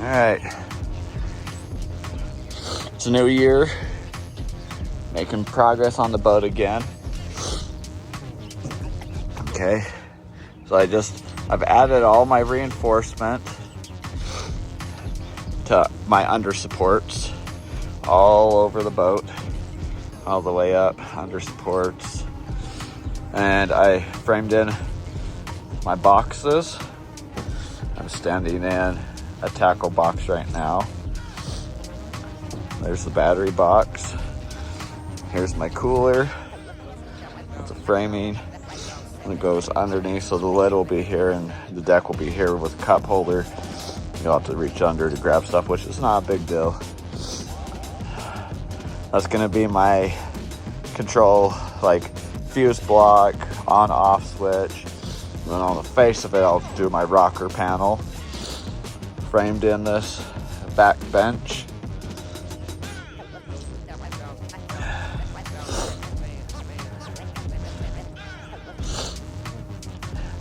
Alright. It's a new year. Making progress on the boat again. Okay. So I've added all my reinforcement to my under supports all over the boat, all the way up, under supports. And I framed in my boxes. I'm standing in a tackle box right now. There's the battery box. Here's my cooler. That's a framing. And it goes underneath, so the lid will be here and the deck will be here with a cup holder. You'll have to reach under to grab stuff, which is not a big deal. That's gonna be my control, like fuse block, on off switch. And then on the face of it, I'll do my rocker panel. Framed in this back bench.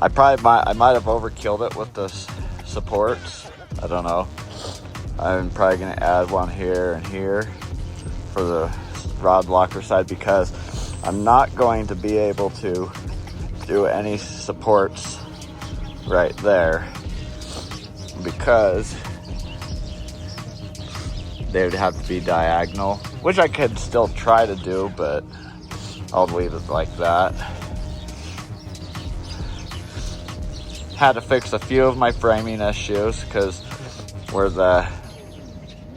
I might have overkilled it with the supports. I don't know. I'm probably gonna add one here and here for the rod locker side, because I'm not going to be able to do any supports right there, because they would have to be diagonal, which I could still try to do, but I'll leave it like that. Had to fix a few of my framing issues, because where the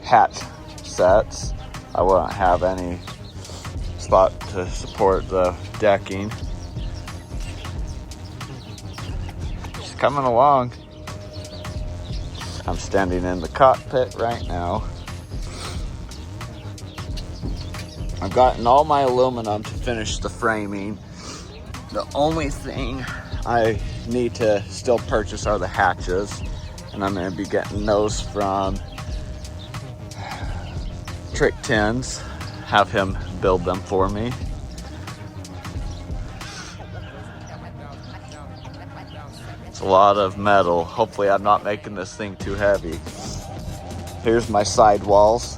hatch sets, I wouldn't have any spot to support the decking. Just coming along. I'm standing in the cockpit right now. I've gotten all my aluminum to finish the framing. The only thing I need to still purchase are the hatches, and I'm going to be getting those from Trick Tins. Have him build them for me. It's a lot of metal. Hopefully I'm not making this thing too heavy. Here's my sidewalls.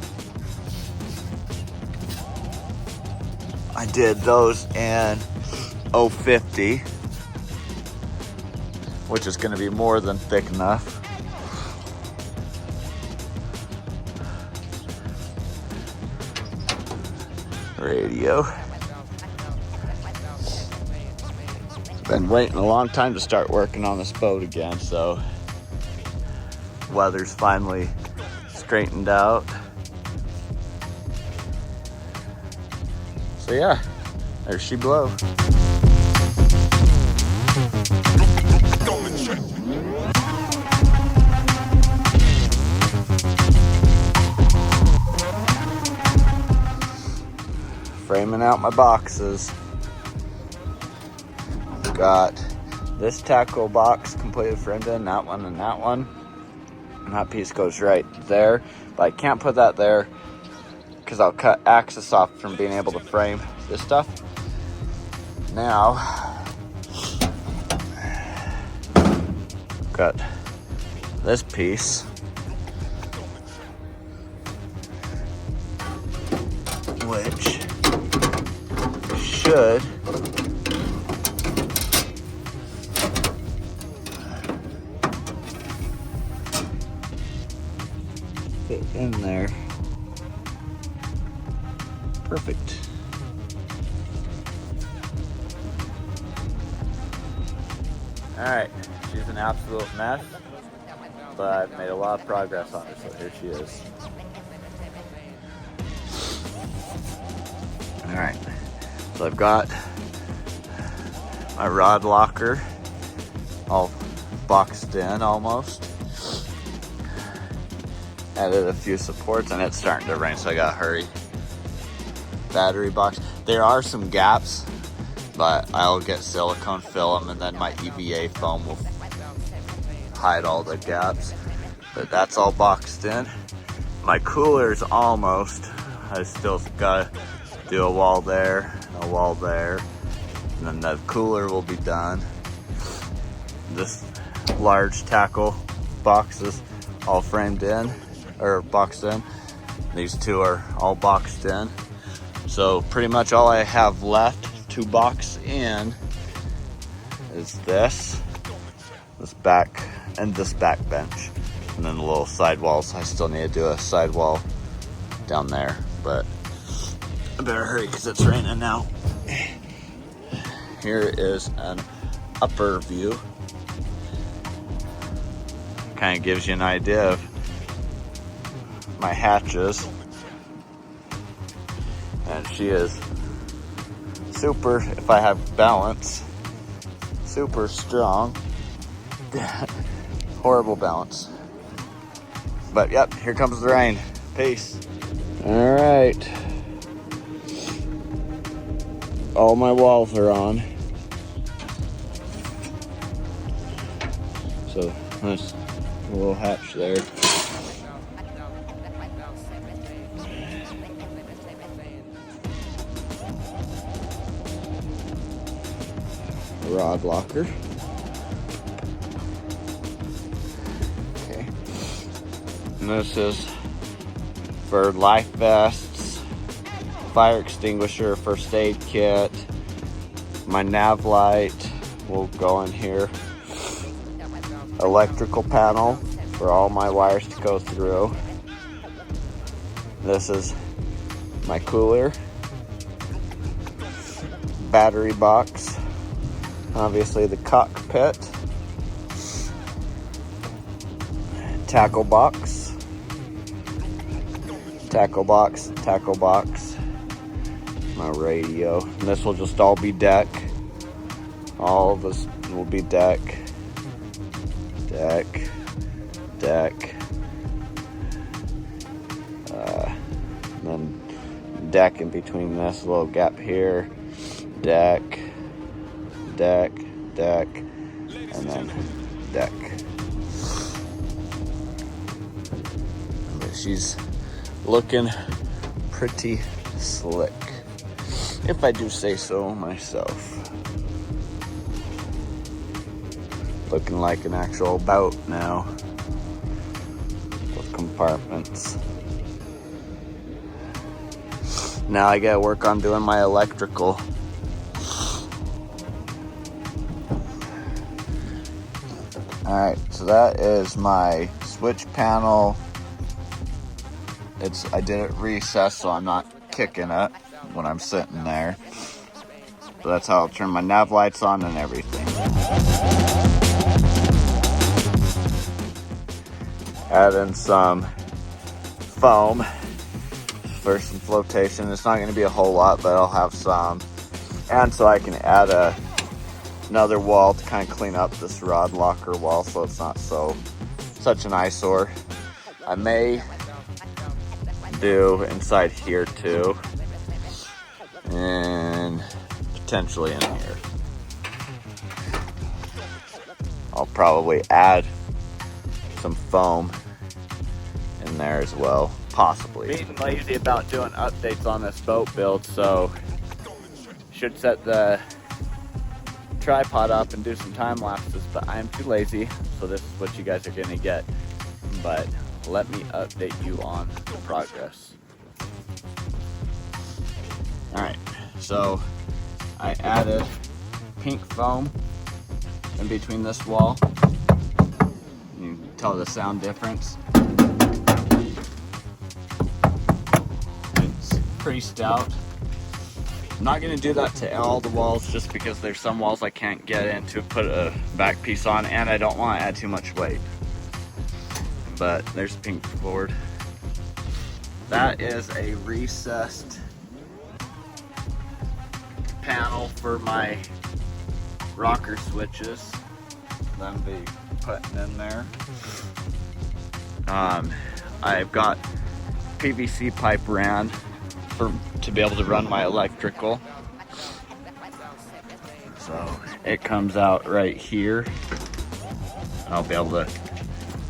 I did those in 050, which is going to be more than thick enough. Radio. Been waiting a long time to start working on this boat again, so weather's finally straightened out. So yeah, there she blows. Framing out my boxes. Got this tackle box completely framed in, that one and that one. And that piece goes right there. But I can't put that there because I'll cut access off from being able to frame this stuff. Now, got this piece. Which should fit in there. Perfect. Alright, she's an absolute mess, but I've made a lot of progress on her, so here she is. Alright, so I've got my rod locker all boxed in almost. Added a few supports and it's starting to rain, so I gotta hurry. Battery box. There are some gaps, but I'll get silicone, fill them, and then my EVA foam will hide all the gaps. But that's all boxed in. My cooler's almost. I still gotta do a wall there, and then the cooler will be done. This large tackle boxes all framed in, or boxed in. These two are all boxed in. So pretty much all I have left to box in is this back, and this back bench. And then the little side walls. I still need to do a side wall down there, but I better hurry because it's raining now. Here is an upper view. Kind of gives you an idea of my hatches. And she is super, if I have balance, super strong. Horrible balance. But yep, here comes the rain. Peace. All right. All my walls are on. So nice little hatch there. Rod locker. Okay. And this is for life vests, fire extinguisher, first aid kit. My nav light will go in here. Electrical panel for all my wires to go through. This is my cooler. Battery box. Obviously the cockpit. Tackle box. Tackle box, tackle box. My radio. And this will just all be deck. All of this will be deck. Deck. Deck. And then deck in between this little gap here. Deck. Deck, deck, and then deck. But she's looking pretty slick, if I do say so myself. Looking like an actual boat now, with compartments. Now I gotta work on doing my electrical. Alright, so that is my switch panel. I did it recessed, so I'm not kicking it when I'm sitting there. So that's how I'll turn my nav lights on and everything. Add in some foam for some flotation. It's not going to be a whole lot, but I'll have some. And so I can add another wall to kind of clean up this rod locker wall so it's not such an eyesore. I may do inside here too, and potentially in here. I'll probably add some foam in there as well, possibly. Being lazy about doing updates on this boat build, so should set the tripod up and do some time lapses, but I am too lazy, so this is what you guys are gonna get. But let me update you on the progress. Alright, so I added pink foam in between this wall. You can tell the sound difference. It's pretty stout. I'm not going to do that to all the walls just because there's some walls I can't get in to put a back piece on, and I don't want to add too much weight. But there's pink board. That is a recessed panel for my rocker switches. Them be putting in there. I've got PVC pipe ran to be able to run my electrical. So it comes out right here. I'll be able to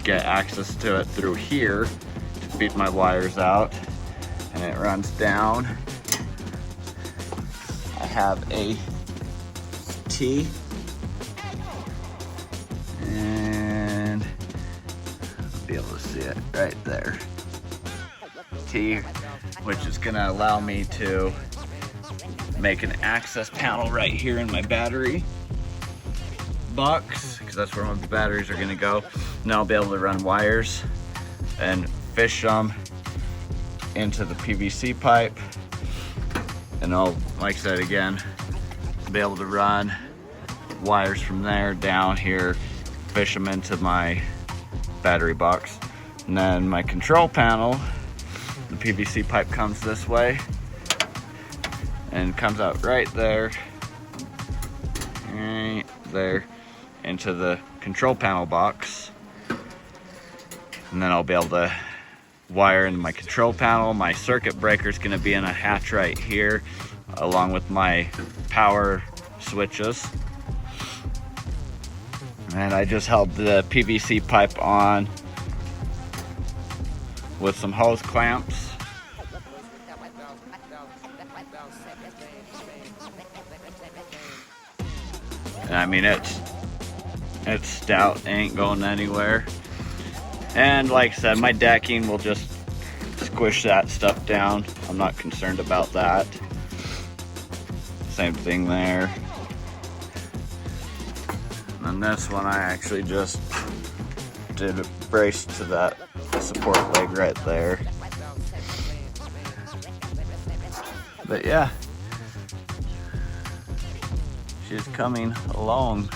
get access to it through here to feed my wires out, and it runs down. I have a T and I'll be be able to see it right there. T, which is gonna allow me to make an access panel right here in my battery box, because that's where my batteries are gonna go. And I'll be able to run wires and fish them into the PVC pipe. And I'll, like I said again, be able to run wires from there down here, fish them into my battery box. And then my control panel, the PVC pipe comes this way and comes out right there into the control panel box. And then I'll be able to wire into my control panel. My circuit breaker is going to be in a hatch right here, along with my power switches. And I just held the PVC pipe on with some hose clamps. And I mean, it's stout, ain't going anywhere. And like I said, my decking will just squish that stuff down. I'm not concerned about that. Same thing there. And this one I actually just did a brace to that support leg right there. But yeah, she's coming along.